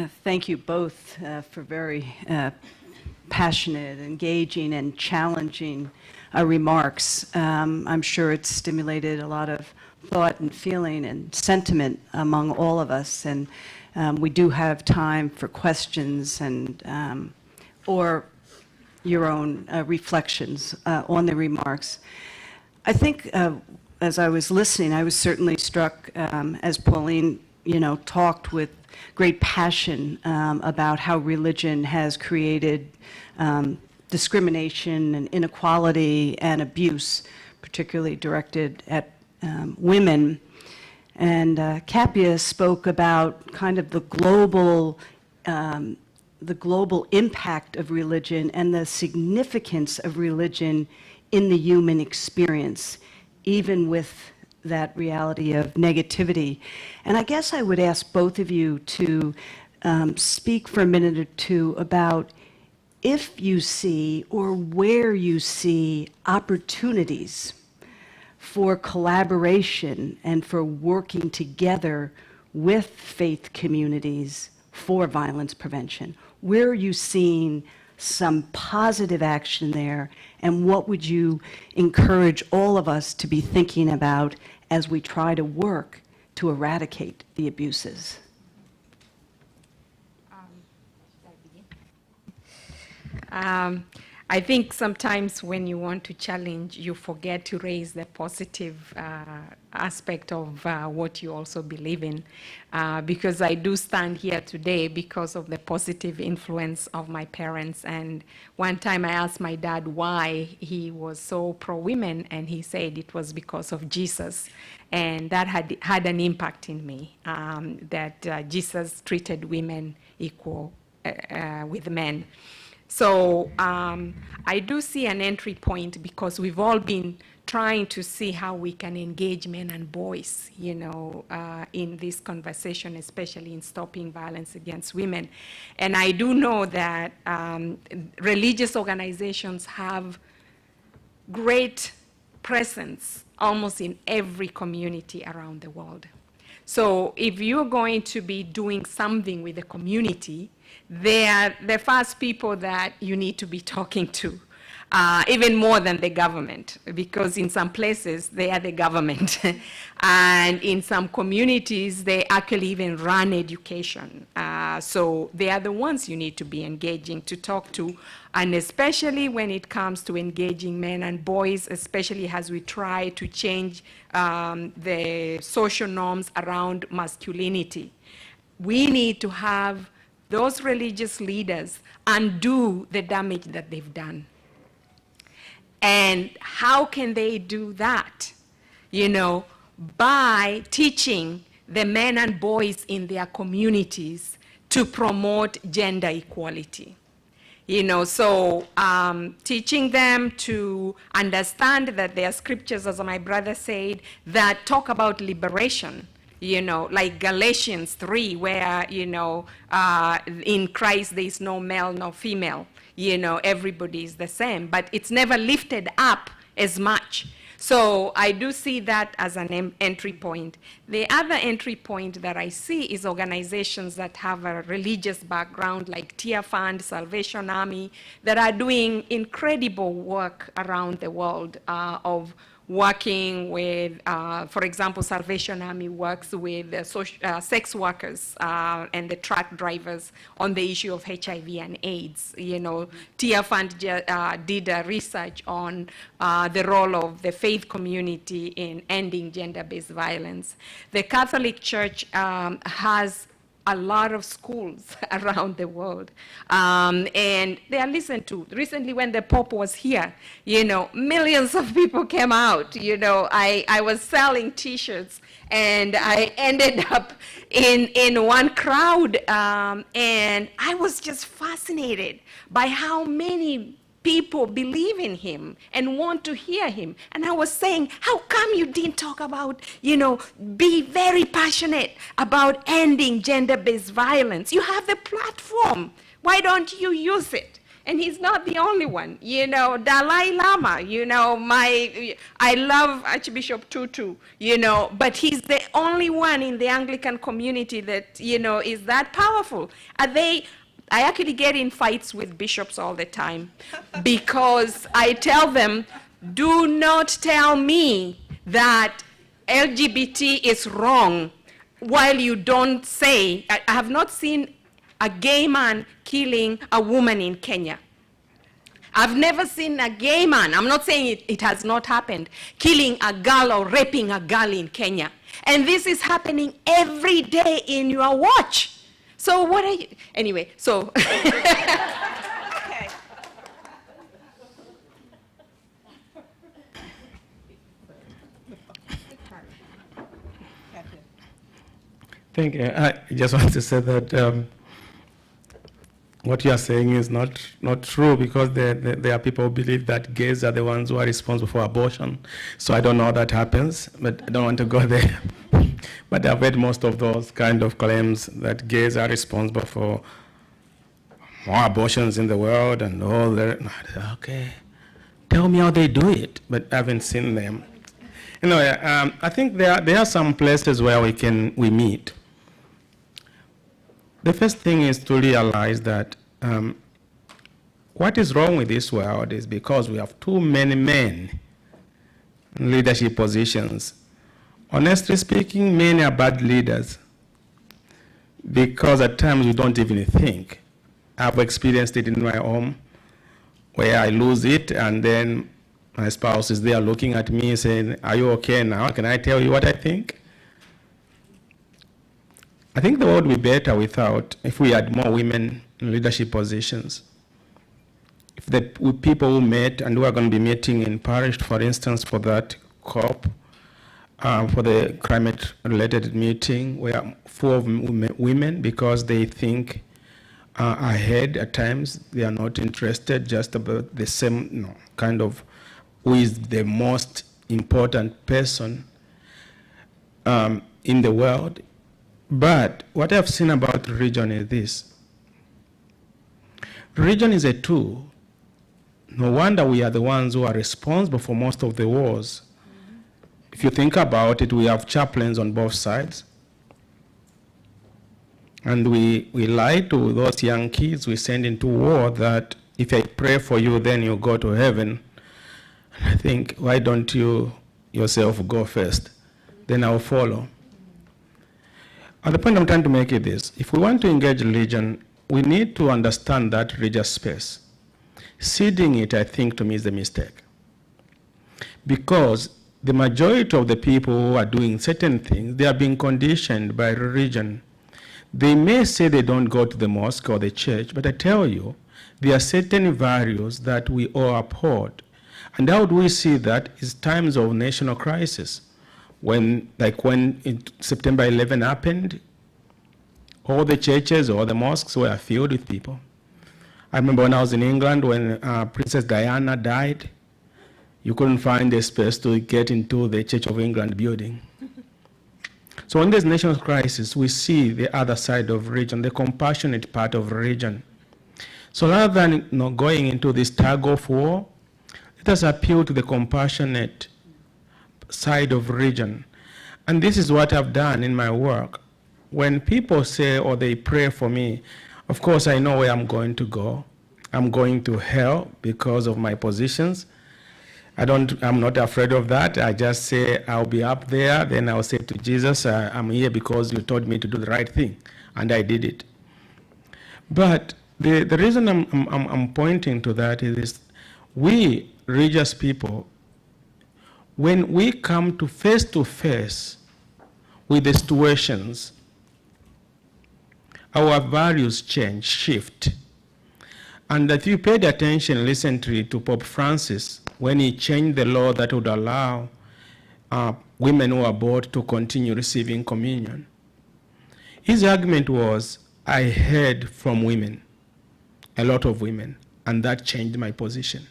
Thank you both for very passionate, engaging, and challenging remarks. I'm sure it's stimulated a lot of thought and feeling and sentiment among all of us. And we do have time for questions and or your own reflections on the remarks. I think as I was listening, I was certainly struck as Pauline, talked with great passion about how religion has created discrimination and inequality and abuse, particularly directed at women. And Kapia spoke about kind of the global impact of religion and the significance of religion in the human experience, even with that reality of negativity. And I guess I would ask both of you to speak for a minute or two about if you see or where you see opportunities for collaboration and for working together with faith communities for violence prevention. Where are you seeing some positive action there, and what would you encourage all of us to be thinking about as we try to work to eradicate the abuses? I think sometimes when you want to challenge, you forget to raise the positive aspect of what you also believe in. Because I do stand here today because of the positive influence of my parents. And one time I asked my dad why he was so pro-women, and he said it was because of Jesus. And that had an impact in me, that Jesus treated women equal with men. So I do see an entry point because we've all been trying to see how we can engage men and boys, in this conversation, especially in stopping violence against women. And I do know that religious organizations have great presence almost in every community around the world. So if you're going to be doing something with the community, they are the first people that you need to be talking to, even more than the government, because in some places they are the government. And in some communities, they actually even run education. So they are the ones you need to be engaging to talk to, and especially when it comes to engaging men and boys, especially as we try to change the social norms around masculinity. We need to have those religious leaders undo the damage that they've done. And how can they do that? By teaching the men and boys in their communities to promote gender equality. So teaching them to understand that there are scriptures, as my brother said, that talk about liberation. Like Galatians 3, where, in Christ there is no male, no female. Everybody is the same, but it's never lifted up as much. So I do see that as an entry point. The other entry point that I see is organizations that have a religious background, like Tear Fund, Salvation Army, that are doing incredible work around the world of working with, for example, Salvation Army works with sex workers and the truck drivers on the issue of HIV and AIDS. Tear Fund did a research on the role of the faith community in ending gender-based violence. The Catholic Church has a lot of schools around the world. And they are listened to. Recently, when the Pope was here, millions of people came out. I was selling T-shirts, and I ended up in one crowd, and I was just fascinated by how many people believe in him and want to hear him. And I was saying, how come you didn't talk about, be very passionate about ending gender-based violence? You have the platform. Why don't you use it? And he's not the only one. You know, Dalai Lama, you know, I love Archbishop Tutu, you know, but he's the only one in the Anglican community that, you know, is that powerful. I actually get in fights with bishops all the time because I tell them, do not tell me that LGBT is wrong while you don't say, I have not seen a gay man killing a woman in Kenya. I've never seen a gay man, I'm not saying it has not happened, killing a girl or raping a girl in Kenya. And this is happening every day in your watch. So what are you, anyway, so. Okay. Thank you. I just want to say that what you are saying is not true, because there are people who believe that gays are the ones who are responsible for abortion. So I don't know how that happens, but I don't want to go there. But I've heard most of those kind of claims that gays are responsible for more abortions in the world and all that. Okay, tell me how they do it, but I haven't seen them. You know, I think there are some places where we meet. The first thing is to realize that what is wrong with this world is because we have too many men in leadership positions. Honestly speaking, men are bad leaders because at times we don't even think. I've experienced it in my home where I lose it and then my spouse is there looking at me saying, are you okay now? Can I tell you what I think? I think the world would be better if we had more women in leadership positions. If the people who met and who are going to be meeting in Paris, for instance, for that COP, for the climate-related meeting, we are full of women because they think ahead at times. They are not interested just about the same kind of who is the most important person in the world. But what I've seen about religion is this. Religion is a tool. No wonder we are the ones who are responsible for most of the wars. If you think about it, we have chaplains on both sides. And we lie to those young kids we send into war that if I pray for you, then you go to heaven. And I think, why don't you yourself go first? Then I'll follow. And the point I'm trying to make is this. If we want to engage religion, we need to understand that religious space. Ceding it, I think, to me is a mistake. Because the majority of the people who are doing certain things, they are being conditioned by religion. They may say they don't go to the mosque or the church, but I tell you, there are certain values that we all uphold. And how do we see that? Is times of national crisis. When September 11 happened, all the churches or the mosques were filled with people. I remember when I was in England, when Princess Diana died, you couldn't find a space to get into the Church of England building. So when there's national crisis, we see the other side of religion, the compassionate part of religion. So rather than going into this tug of war, let us appeal to the compassionate side of religion. And this is what I've done in my work. When people say or they pray for me, of course I know where I'm going to go. I'm going to hell because of my positions. I'm not afraid of that. I just say I'll be up there, then I'll say to Jesus, I'm here because you told me to do the right thing, and I did it. But the reason I'm pointing to that is this. We religious people, when we come to face with the situations, our values shift. And if you paid attention recently to Pope Francis, when he changed the law that would allow women who are aborted to continue receiving communion, his argument was, I heard from women, a lot of women, and that changed my position.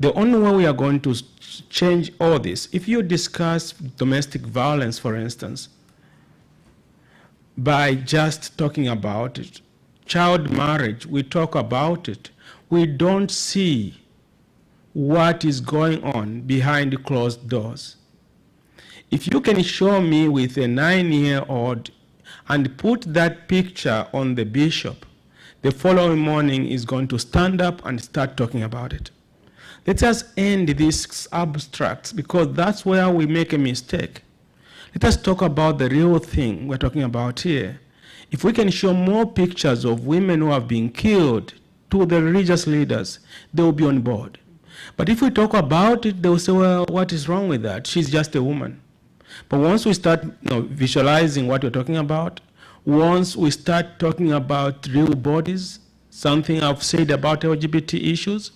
The only way we are going to change all this, if you discuss domestic violence, for instance, by just talking about it, child marriage, we talk about it. We don't see what is going on behind closed doors. If you can show me with a 9-year-old and put that picture on the bishop, the following morning is going to stand up and start talking about it. Let us end these abstracts, because that's where we make a mistake. Let us talk about the real thing we're talking about here. If we can show more pictures of women who have been killed to the religious leaders, they will be on board. But if we talk about it, they will say, well, what is wrong with that? She's just a woman. But once we start visualizing what we're talking about, once we start talking about real bodies, something I've said about LGBT issues,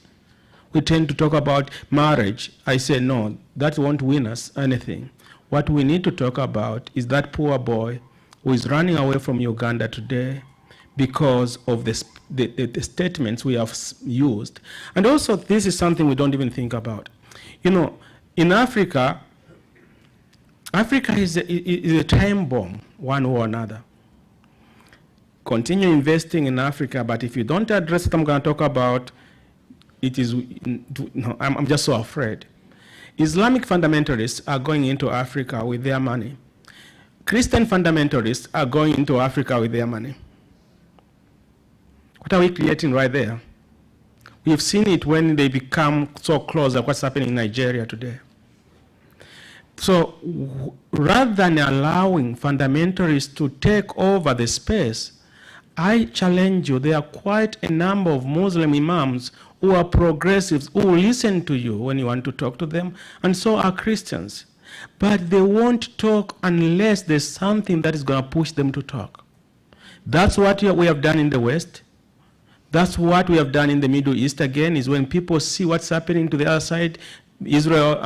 we tend to talk about marriage. I say, no, that won't win us anything. What we need to talk about is that poor boy who is running away from Uganda today because of the statements we have used. And also, this is something we don't even think about. In Africa, Africa is a time bomb, one or another. Continue investing in Africa, but if you don't address what I'm going to talk about, I'm just so afraid. Islamic fundamentalists are going into Africa with their money. Christian fundamentalists are going into Africa with their money. What are we creating right there? We've seen it when they become so close, like what's happening in Nigeria today. So rather than allowing fundamentalists to take over the space, I challenge you, there are quite a number of Muslim imams who are progressives, who listen to you when you want to talk to them, and so are Christians. But they won't talk unless there's something that is going to push them to talk. That's what we have done in the West. That's what we have done in the Middle East again, is when people see what's happening to the other side, Israel,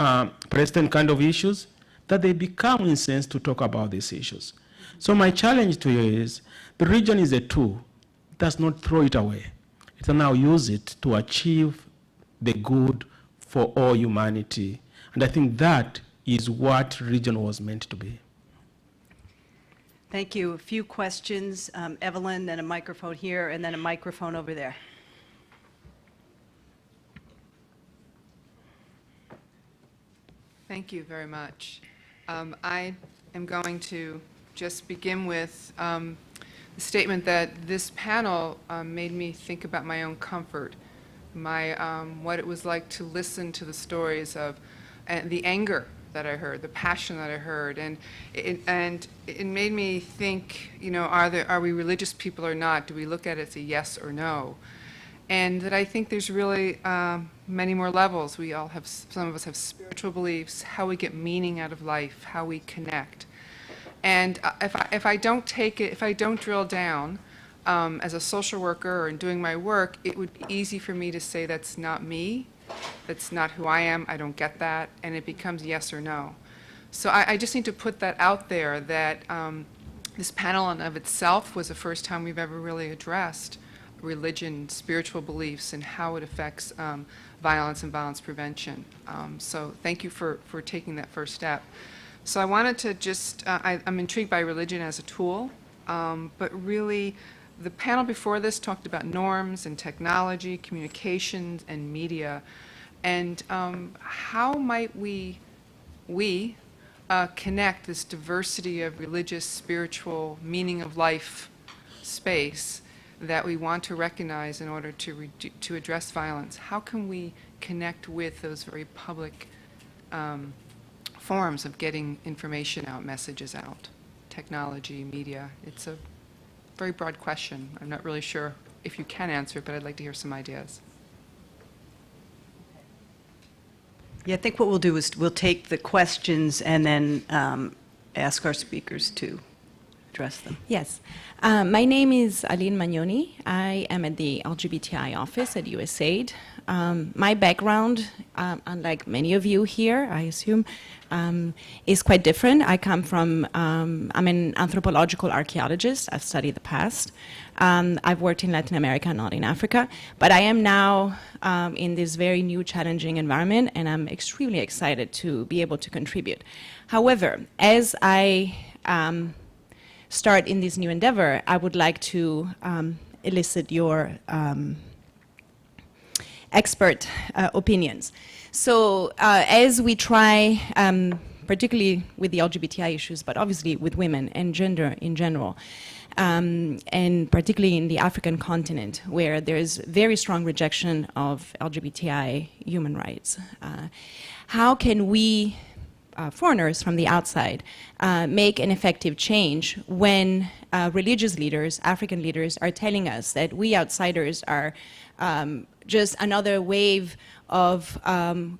Palestine kind of issues, that they become incensed to talk about these issues. So my challenge to you is, the region is a tool. It does not throw it away. It will now use it to achieve the good for all humanity. And I think that is what region was meant to be. Thank you. A few questions. Evelyn, then a microphone here, and then a microphone over there. Thank you very much. I am going to just begin with the statement that this panel made me think about my own comfort, what it was like to listen to the stories of the anger that I heard, the passion that I heard, and it made me think, are we religious people or not? Do we look at it as a yes or no? And that I think there's really many more levels. We all have, some of us have spiritual beliefs, how we get meaning out of life, how we connect. And if I don't drill down as a social worker or in doing my work, it would be easy for me to say that's not me, that's not who I am, I don't get that, and it becomes yes or no. So I just need to put that out there, that this panel in of itself was the first time we've ever really addressed religion, spiritual beliefs, and how it affects violence and violence prevention. So thank you for taking that first step. So I wanted to just, I'm intrigued by religion as a tool, but really the panel before this talked about norms and technology, communications, and media. And how might we connect this diversity of religious, spiritual, meaning of life space that we want to recognize in order to address violence? How can we connect with those very public forms of getting information out, messages out, technology, media? It's a very broad question. I'm not really sure if you can answer it, but I'd like to hear some ideas. Yeah, I think what we'll do is we'll take the questions and then ask our speakers to address them. Yes. My name is Aline Magnoni. I am at the LGBTI office at USAID. My background, unlike many of you here, I assume, is quite different. I come from, I'm an anthropological archaeologist. I've studied the past. I've worked in Latin America, not in Africa. But I am now in this very new, challenging environment, and I'm extremely excited to be able to contribute. However, as I start in this new endeavor, I would like to elicit your expert opinions. So as we try, particularly with the LGBTI issues, but obviously with women and gender in general, and particularly in the African continent, where there's very strong rejection of LGBTI human rights. How can we, foreigners from the outside, make an effective change when religious leaders, African leaders, are telling us that we outsiders are just another wave of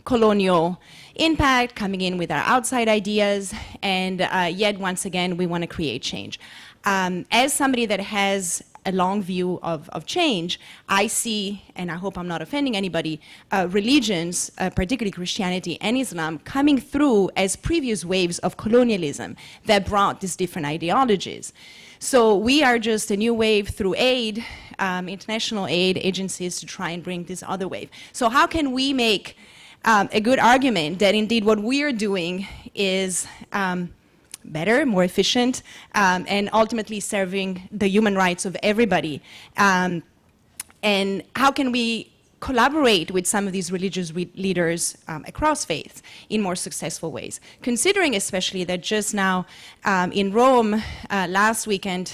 colonial impact coming in with our outside ideas, and yet once again we want to create change. As somebody that has a long view of change, I see, and I hope I'm not offending anybody, religions, particularly Christianity and Islam, coming through as previous waves of colonialism that brought these different ideologies. So we are just a new wave through aid, international aid agencies, to try and bring this other wave. So how can we make a good argument that indeed what we're doing is better, more efficient, and ultimately serving the human rights of everybody? And how can we collaborate with some of these religious leaders across faiths in more successful ways? Considering especially that just now in Rome last weekend,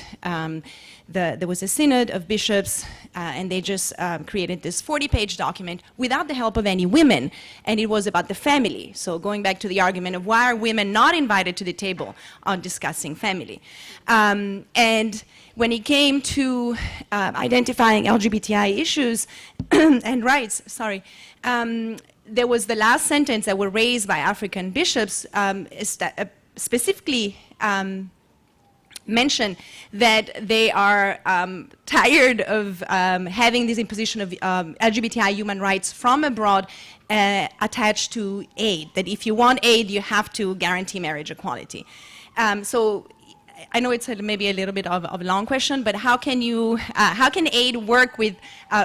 there was a synod of bishops, and they just created this 40-page document without the help of any women, and it was about the family. So going back to the argument of why are women not invited to the table on discussing family. And when it came to identifying LGBTI issues and rights, there was the last sentence that were raised by African bishops specifically mention that they are tired of having this imposition of LGBTI human rights from abroad attached to aid, that if you want aid, you have to guarantee marriage equality. So I know it's maybe a little bit of a long question, but how can aid work with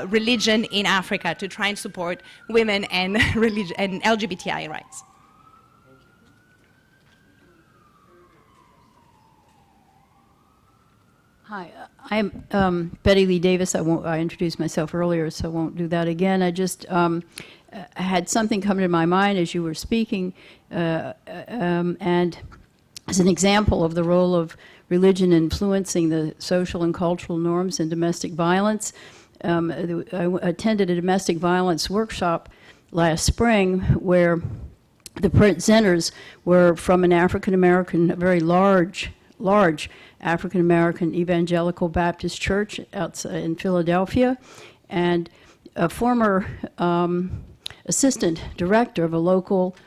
religion in Africa to try and support women and religion and LGBTI rights? Hi, I'm Betty Lee Davis. I introduced myself earlier, so I won't do that again. I just had something come to my mind as you were speaking, and as an example of the role of religion influencing the social and cultural norms in domestic violence. I attended a domestic violence workshop last spring where the presenters were from an African-American, a very large African-American evangelical Baptist church outside in Philadelphia, and a former assistant director of a local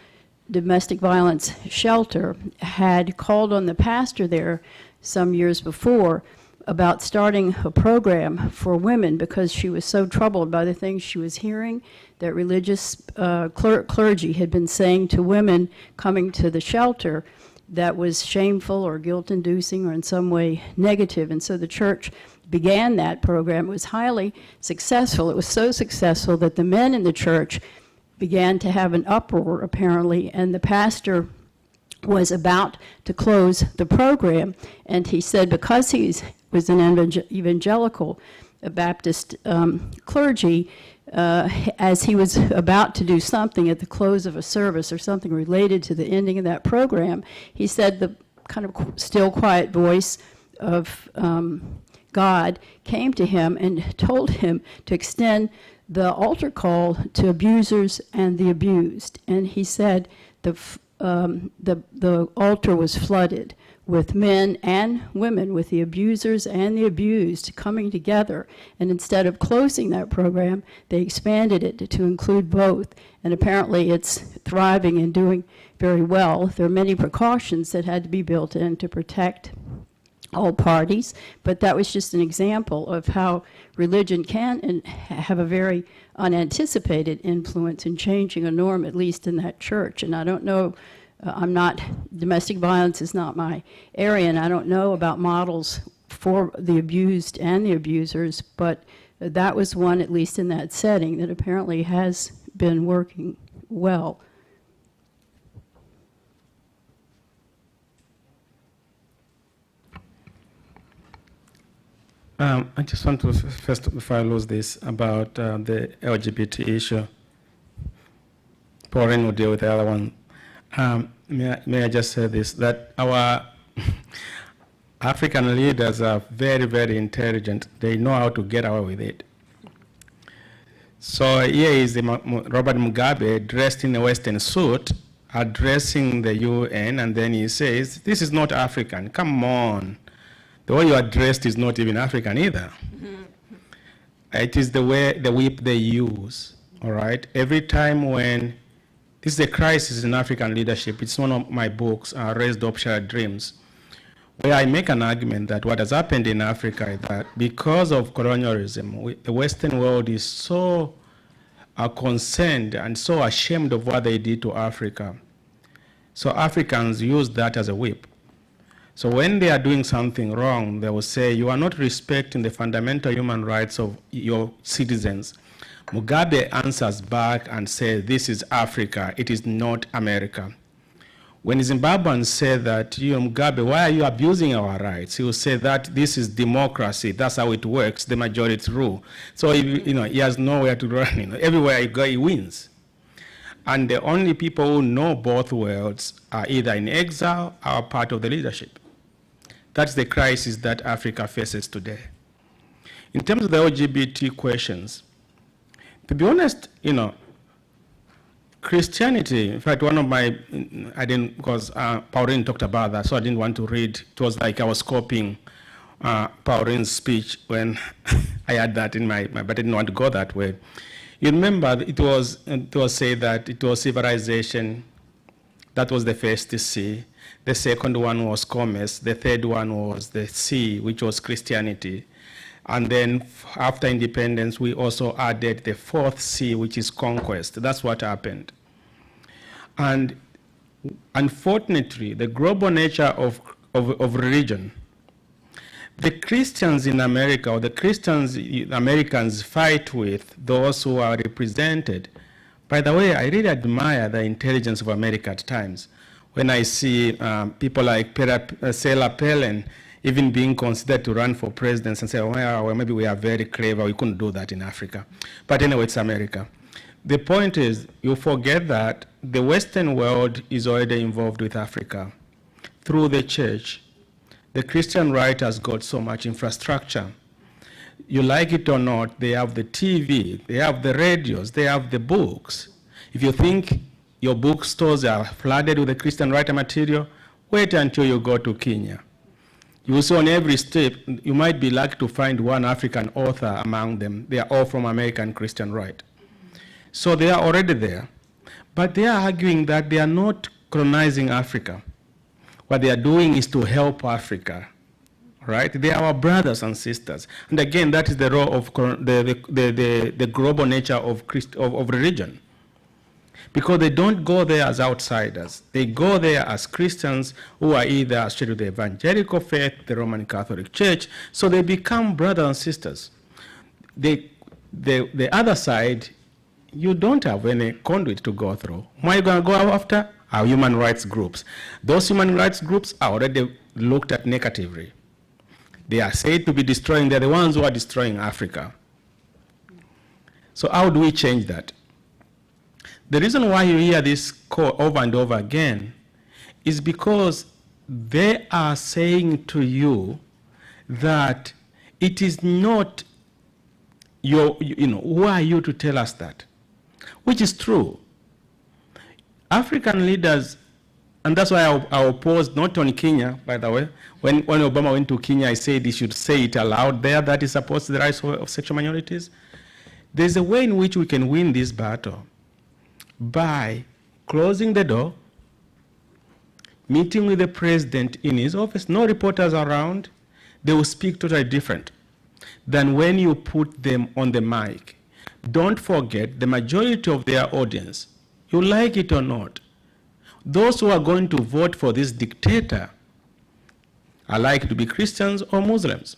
domestic violence shelter had called on the pastor there some years before about starting a program for women because she was so troubled by the things she was hearing that religious clergy had been saying to women coming to the shelter that was shameful or guilt-inducing or in some way negative. And so the church began that program. It was highly successful. It was so successful that the men in the church began to have an uproar, apparently, and the pastor was about to close the program. And he said because he was an evangelical Baptist clergy, as he was about to do something at the close of a service or something related to the ending of that program, he said the kind of still quiet voice of God came to him and told him to extend the altar call to abusers and the abused. And he said the altar was flooded with men and women, with the abusers and the abused coming together. And instead of closing that program, they expanded it to include both. And apparently it's thriving and doing very well. There are many precautions that had to be built in to protect all parties, but that was just an example of how religion can have a very unanticipated influence in changing a norm, at least in that church. And I don't know, domestic violence is not my area, and I don't know about models for the abused and the abusers, but that was one, at least in that setting, that apparently has been working well. I just want to first, before I lose this, about the LGBT issue. Pauline will deal with the other one. May I just say this, that our African leaders are very, very intelligent. They know how to get away with it. So here is Robert Mugabe dressed in a Western suit, addressing the UN, and then he says, this is not African, come on. The way you are dressed is not even African either. It is the way, the whip they use, all right? Every time when, this is a crisis in African leadership. It's one of my books, Raised Up Shared Dreams, where I make an argument that what has happened in Africa is that because of colonialism, the Western world is so concerned and so ashamed of what they did to Africa. So Africans use that as a whip. So when they are doing something wrong, they will say, you are not respecting the fundamental human rights of your citizens. Mugabe answers back and says, this is Africa, it is not America. When Zimbabweans say that, Mugabe, why are you abusing our rights? He will say that this is democracy, that's how it works, the majority rule. So he has nowhere to run. Everywhere he goes, he wins. And the only people who know both worlds are either in exile or part of the leadership. That's the crisis that Africa faces today. In terms of the LGBT questions, to be honest, Christianity, in fact, one of my, I didn't, because Pauline talked about that, so I didn't want to read. It was like I was copying Pauline's speech when I had that in my, but I didn't want to go that way. You remember, it was said that it was civilization, that was the first C. The second one was commerce. The third one was the C, which was Christianity. And then after independence, we also added the fourth C, which is conquest. That's what happened. And unfortunately, the global nature of religion, the Christians in America, or the Christians Americans fight with those who are represented. By the way, I really admire the intelligence of America at times. When I see people like Sarah Palin even being considered to run for president and say, well, maybe we are very clever, we couldn't do that in Africa. But anyway, it's America. The point is, you forget that the Western world is already involved with Africa. Through the church, the Christian right has got so much infrastructure. You like it or not, they have the TV, they have the radios, they have the books. If you think your bookstores are flooded with the Christian right material, wait until you go to Kenya. You will see on every step, you might be lucky to find one African author among them. They are all from American Christian right. So they are already there. But they are arguing that they are not colonizing Africa. What they are doing is to help Africa, right? They are our brothers and sisters. And again, that is the role of the global nature of religion. Because they don't go there as outsiders. They go there as Christians who are either associated with the evangelical faith, the Roman Catholic Church, so they become brothers and sisters. The other side, you don't have any conduit to go through. Why are you going to go after? Our human rights groups. Those human rights groups are already looked at negatively. They are said to be destroying, they're the ones who are destroying Africa. So how do we change that? The reason why you hear this call over and over again is because they are saying to you that it is not who are you to tell us that? Which is true. African leaders, and that's why I opposed not on Kenya, by the way. When Obama went to Kenya, I said he should say it aloud there that he supports the rights of sexual minorities. There's a way in which we can win this battle by closing the door, meeting with the president in his office, no reporters around. They will speak totally different than when you put them on the mic. Don't forget, the majority of their audience, you like it or not, those who are going to vote for this dictator are likely to be Christians or Muslims.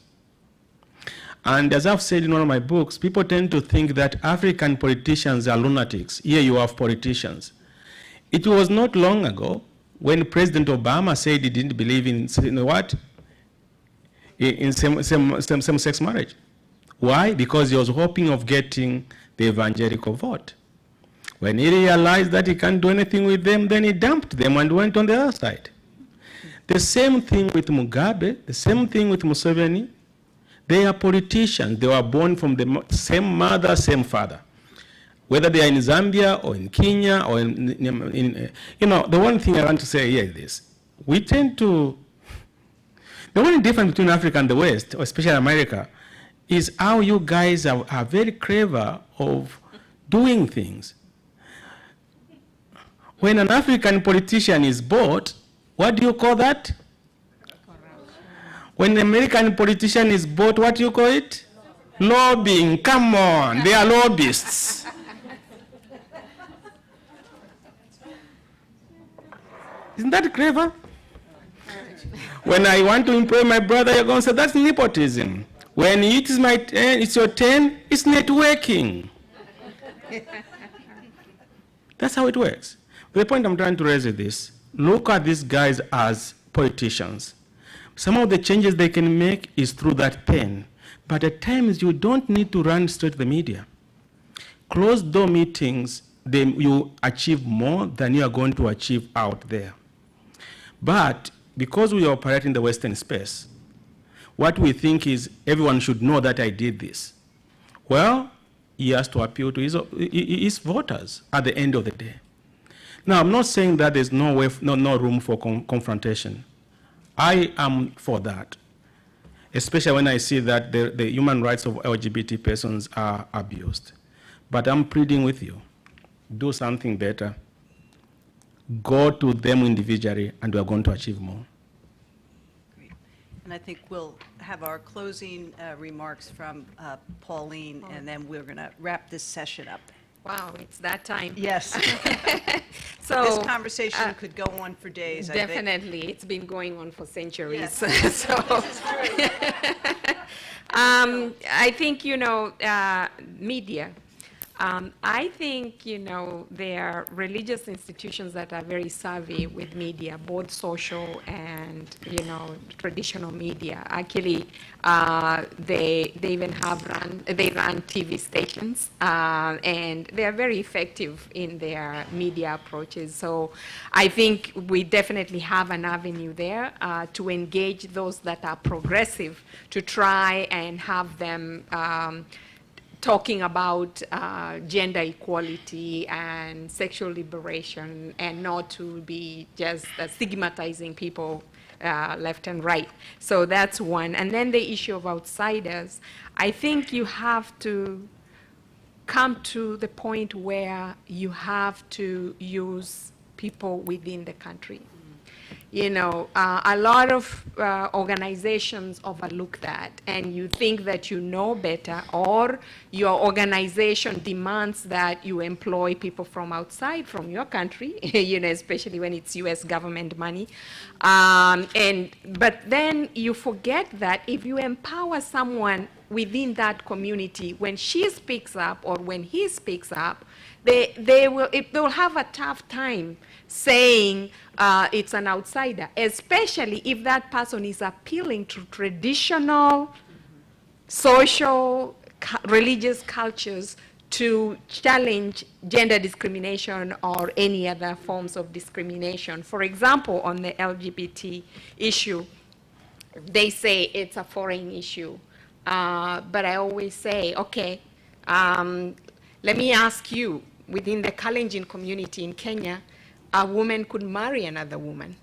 And as I've said in one of my books, people tend to think that African politicians are lunatics. Here you have politicians. It was not long ago when President Obama said he didn't believe in, what? in same-sex marriage. Why? Because he was hoping of getting the evangelical vote. When he realized that he can't do anything with them, then he dumped them and went on the other side. The same thing with Mugabe, the same thing with Museveni. They are politicians. They were born from the same mother, same father. Whether they are in Zambia or in Kenya or you know, the one thing I want to say here is this. We tend to, the only difference between Africa and the West, or especially America, is how you guys are very clever of doing things. When an African politician is bought, what do you call that? When an American politician is bought, what do you call it? Lobbying. Come on, they are lobbyists. Isn't that clever? When I want to employ my brother, you're going to say, that's nepotism. When it is my turn, it's your turn, it's networking. That's how it works. The point I'm trying to raise is this. Look at these guys as politicians. Some of the changes they can make is through that pen. But at times, you don't need to run straight to the media. Closed-door meetings, you achieve more than you are going to achieve out there. But because we operate in the Western space, what we think is everyone should know that I did this. Well, he has to appeal to his voters at the end of the day. Now, I'm not saying that there's no room for confrontation. I am for that, especially when I see that the human rights of LGBT persons are abused. But I'm pleading with you, do something better. Go to them individually, and we are going to achieve more. Great. And I think we'll have our closing remarks from Pauline, and then we're going to wrap this session up. Wow, it's that time. Yes. So This conversation could go on for days, I think. definitely, it's been going on for centuries. Yes. So I think, you know, media. I think, you know, there are religious institutions that are very savvy with media, both social and, you know, traditional media. Actually, they even run TV stations, and they are very effective in their media approaches. So I think we definitely have an avenue there to engage those that are progressive, to try and have them talking about gender equality and sexual liberation, and not to be just stigmatizing people left and right. So that's one. And then the issue of outsiders. I think you have to come to the point where you have to use people within the country. You know, a lot of organizations overlook that, and you think that you know better, or your organization demands that you employ people from outside, from your country, you know, especially when it's US government money. But then you forget that if you empower someone within that community, when she speaks up or when he speaks up, they will have a tough time saying it's an outsider, especially if that person is appealing to traditional, social, religious cultures to challenge gender discrimination or any other forms of discrimination. For example, on the LGBT issue, they say it's a foreign issue. But I always say, okay, let me ask you, within the Kalenjin community in Kenya, a woman could marry another woman.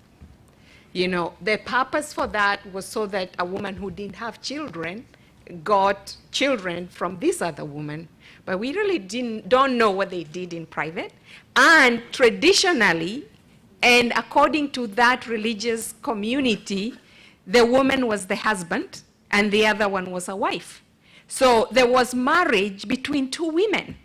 You know, the purpose for that was so that a woman who didn't have children got children from this other woman. But we really don't know what they did in private. And traditionally, and according to that religious community, the woman was the husband and the other one was a wife. So there was marriage between two women.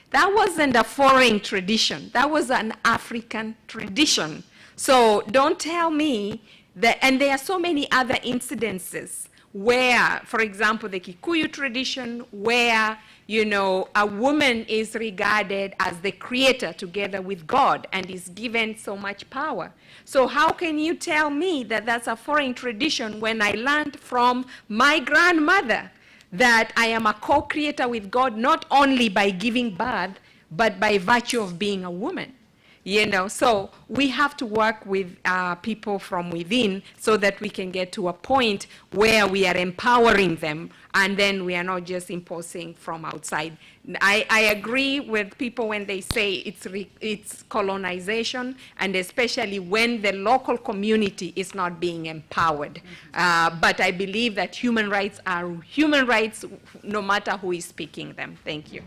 That wasn't a foreign tradition. That was an African tradition. So don't tell me that, and there are so many other incidences where, for example, the Kikuyu tradition, where, you know, a woman is regarded as the creator together with God and is given so much power. So how can you tell me that that's a foreign tradition when I learned from my grandmother that I am a co-creator with God, not only by giving birth, but by virtue of being a woman? You know, so we have to work with people from within so that we can get to a point where we are empowering them, and then we are not just imposing from outside. I agree with people when they say it's colonization, and especially when the local community is not being empowered. But I believe that human rights are human rights no matter who is speaking them. Thank you.